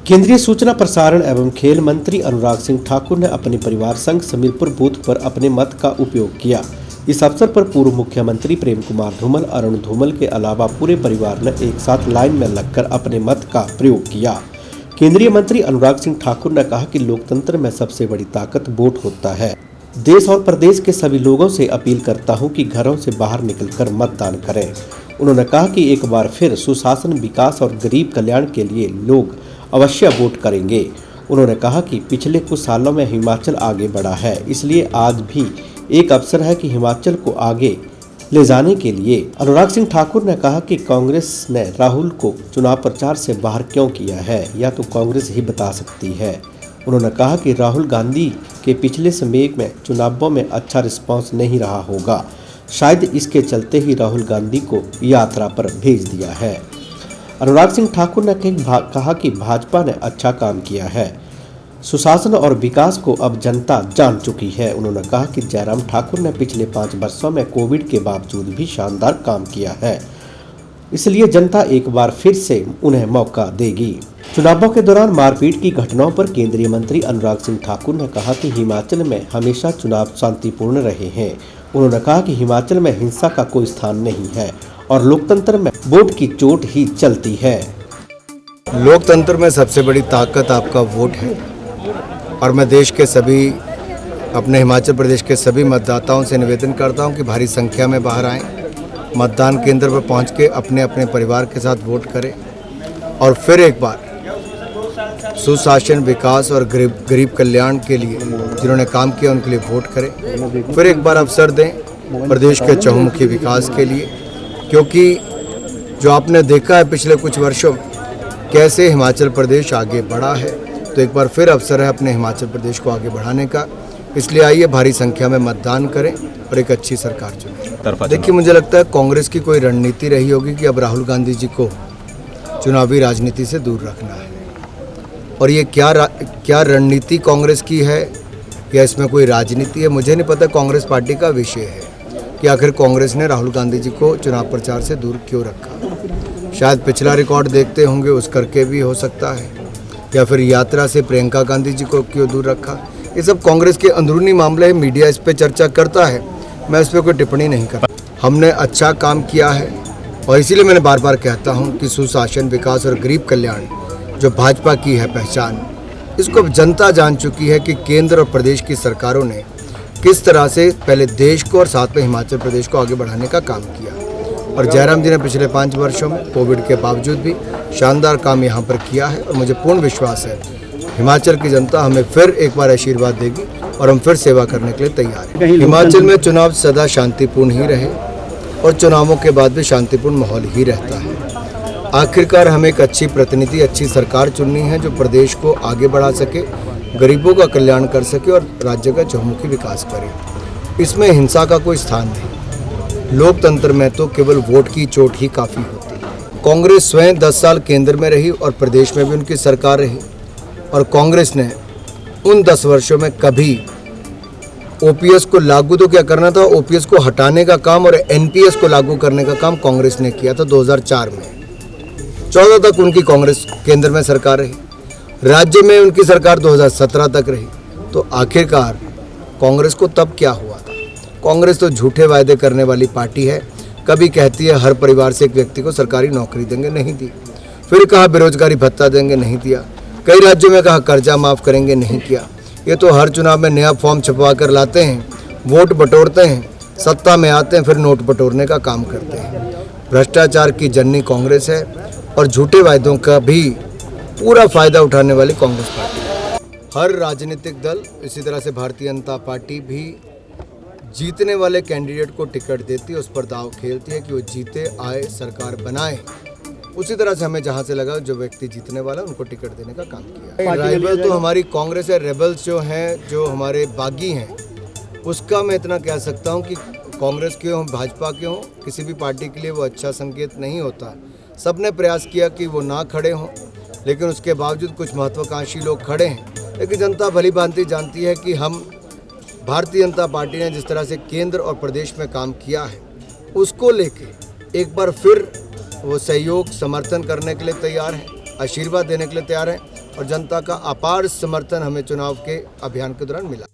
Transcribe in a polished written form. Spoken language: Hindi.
केंद्रीय सूचना प्रसारण एवं खेल मंत्री अनुराग सिंह ठाकुर ने अपने परिवार संग समीरपुर बूथ पर अपने मत का उपयोग किया। इस अवसर पर पूर्व मुख्यमंत्री प्रेम कुमार धूमल, अरुण धूमल के अलावा पूरे परिवार ने एक साथ लाइन में लगकर अपने मत का प्रयोग किया। केंद्रीय मंत्री अनुराग सिंह ठाकुर ने कहा कि लोकतंत्र में सबसे बड़ी ताकत वोट होता है। देश और प्रदेश के सभी लोगों से अपील करता हूं कि घरों से बाहर निकलकर मतदान करें। उन्होंने कहा कि एक बार फिर सुशासन, विकास और गरीब कल्याण के लिए लोग अवश्य वोट करेंगे। उन्होंने कहा कि पिछले कुछ सालों में हिमाचल आगे बढ़ा है, इसलिए आज भी एक अवसर है कि हिमाचल को आगे ले जाने के लिए। अनुराग सिंह ठाकुर ने कहा कि कांग्रेस ने राहुल को चुनाव प्रचार से बाहर क्यों किया है, या तो कांग्रेस ही बता सकती है। उन्होंने कहा कि राहुल गांधी के पिछले समय में चुनावों में अच्छा रिस्पांस नहीं रहा होगा, शायद इसके चलते ही राहुल गांधी को यात्रा पर भेज दिया है। अनुराग सिंह ठाकुर ने कहा कि भाजपा ने अच्छा काम किया है, सुशासन और विकास को अब जनता जान चुकी है। उन्होंने कहा कि जयराम ठाकुर ने पिछले 5 वर्षों में कोविड के बावजूद भी शानदार काम किया है, इसलिए जनता एक बार फिर से उन्हें मौका देगी। चुनावों के दौरान मारपीट की घटनाओं पर केंद्रीय मंत्री अनुराग सिंह ठाकुर ने कहा कि हिमाचल में हमेशा चुनाव शांतिपूर्ण रहे हैं। उन्होंने कहा कि हिमाचल में हिंसा का कोई स्थान नहीं है और लोकतंत्र में वोट की चोट ही चलती है। लोकतंत्र में सबसे बड़ी ताकत आपका वोट है और मैं देश के सभी, अपने हिमाचल प्रदेश के सभी मतदाताओं से निवेदन करता हूं कि भारी संख्या में बाहर आएं, मतदान केंद्र पर पहुंच के अपने अपने परिवार के साथ वोट करें और फिर एक बार सुशासन, विकास और गरीब कल्याण के लिए जिन्होंने काम किया उनके लिए वोट करें। फिर एक बार अवसर दें प्रदेश के चहुमुखी विकास के लिए, क्योंकि जो आपने देखा है पिछले कुछ वर्षों में कैसे हिमाचल प्रदेश आगे बढ़ा है, तो एक बार फिर अवसर है अपने हिमाचल प्रदेश को आगे बढ़ाने का। इसलिए आइए भारी संख्या में मतदान करें और एक अच्छी सरकार चुनें। देखिए, मुझे लगता है कांग्रेस की कोई रणनीति रही होगी कि अब राहुल गांधी जी को चुनावी राजनीति से दूर रखना है, और ये क्या रणनीति कांग्रेस की है या इसमें कोई राजनीति है, मुझे नहीं पता। कांग्रेस पार्टी का विषय है कि आखिर कांग्रेस ने राहुल गांधी जी को चुनाव प्रचार से दूर क्यों रखा। शायद पिछला रिकॉर्ड देखते होंगे, उस करके भी हो सकता है, या फिर यात्रा से प्रियंका गांधी जी को क्यों दूर रखा। ये सब कांग्रेस के अंदरूनी मामले हैं, मीडिया इस पर चर्चा करता है, मैं इस पर कोई टिप्पणी नहीं करता। हमने अच्छा काम किया है और इसीलिए मैंने बार बार कहता हूँ कि सुशासन, विकास और गरीब कल्याण जो भाजपा की है पहचान, इसको अब जनता जान चुकी है कि केंद्र और प्रदेश की सरकारों ने किस तरह से पहले देश को और साथ में हिमाचल प्रदेश को आगे बढ़ाने का काम किया। और जयराम जी ने पिछले 5 वर्षों में कोविड के बावजूद भी शानदार काम यहाँ पर किया है और मुझे पूर्ण विश्वास है हिमाचल की जनता हमें फिर एक बार आशीर्वाद देगी और हम फिर सेवा करने के लिए तैयार हैं। हिमाचल में चुनाव सदा शांतिपूर्ण ही रहे और चुनावों के बाद भी शांतिपूर्ण माहौल ही रहता है। आखिरकार हमें एक अच्छी प्रतिनिधि, अच्छी सरकार चुननी है जो प्रदेश को आगे बढ़ा सके, गरीबों का कल्याण कर सके और राज्य का चहुमुखी विकास करे। इसमें हिंसा का कोई स्थान नहीं। लोकतंत्र में तो केवल वोट की चोट ही काफ़ी होती है। कांग्रेस स्वयं 10 साल केंद्र में रही और प्रदेश में भी उनकी सरकार रही, और कांग्रेस ने उन 10 वर्षों में कभी ओपीएस को लागू तो क्या करना था, ओपीएस को हटाने का काम और एनपीएस को लागू करने का काम कांग्रेस ने किया था 2004 में। 14 तक उनकी कांग्रेस केंद्र में सरकार रही, राज्य में उनकी सरकार 2017 तक रही। तो आखिरकार कांग्रेस को तब क्या हुआ था। कांग्रेस तो झूठे वायदे करने वाली पार्टी है। कभी कहती है हर परिवार से एक व्यक्ति को सरकारी नौकरी देंगे, नहीं दी। फिर कहा बेरोजगारी भत्ता देंगे, नहीं दिया। कई राज्यों में कहा कर्जा माफ़ करेंगे, नहीं किया। ये तो हर चुनाव में नया फॉर्म छपवा कर लाते हैं, वोट बटोरते हैं, सत्ता में आते हैं, फिर नोट बटोरने का काम करते हैं। भ्रष्टाचार की जननी कांग्रेस है और झूठे वायदों का भी पूरा फायदा उठाने वाली कांग्रेस पार्टी। हर राजनीतिक दल, इसी तरह से भारतीय जनता पार्टी भी जीतने वाले कैंडिडेट को टिकट देती है, उस पर दाव खेलती है कि वो जीते, आए, सरकार बनाए। उसी तरह से हमें जहाँ से लगा जो व्यक्ति जीतने वाला है उनको टिकट देने का काम किया। राइवल तो हमारी कांग्रेस है, रेबल्स जो हैं, जो हमारे बागी हैं, उसका मैं इतना कह सकता हूँ कि कांग्रेस के हों, भाजपा के हों, किसी भी पार्टी के लिए वो अच्छा संकेत नहीं होता। सबने प्रयास किया कि वो ना खड़े हों, लेकिन उसके बावजूद कुछ महत्वाकांक्षी लोग खड़े हैं। लेकिन जनता भली भांति जानती है कि हम भारतीय जनता पार्टी ने जिस तरह से केंद्र और प्रदेश में काम किया है, उसको लेके एक बार फिर वो सहयोग, समर्थन करने के लिए तैयार है। आशीर्वाद देने के लिए तैयार हैं और जनता का अपार समर्थन हमें चुनाव के अभियान के दौरान मिला।